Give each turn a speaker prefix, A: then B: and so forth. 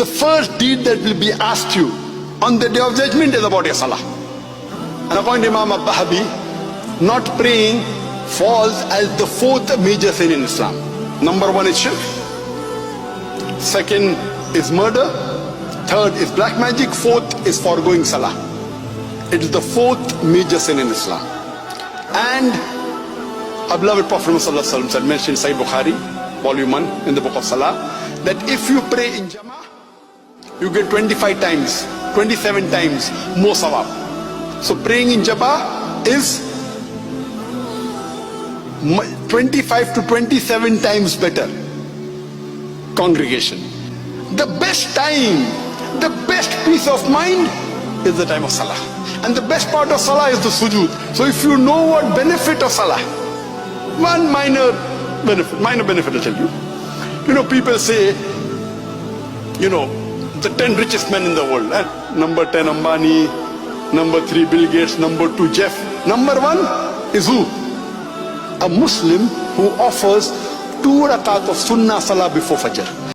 A: the first deed that will be asked you on the day of judgment is about your salah. And according to Imam al-Bahabi, not praying falls as the fourth major sin in Islam. Number one is shirk, second is murder, third is black magic, fourth is foregoing salah. It is the fourth major sin in Islam. And our beloved Prophet Muhammad said, mentioned in Sahih Bukhari, volume 1 in the book of Salah, that if you pray in Jama'ah, you get 25 times, 27 times more sawab. So praying in Jama'ah is 25 to 27 times better congregation. The best time, the best peace of mind is the time of Salah. And the best part of Salah is the sujood. So if you know what benefit of Salah, one minor benefit I'll tell you. You know, people say, you know, the 10 richest men in the world. Number 10 Ambani, number 3 Bill Gates, number 2 Jeff. Number 1 is who? A Muslim who offers 2 rakat of sunnah salah before Fajr.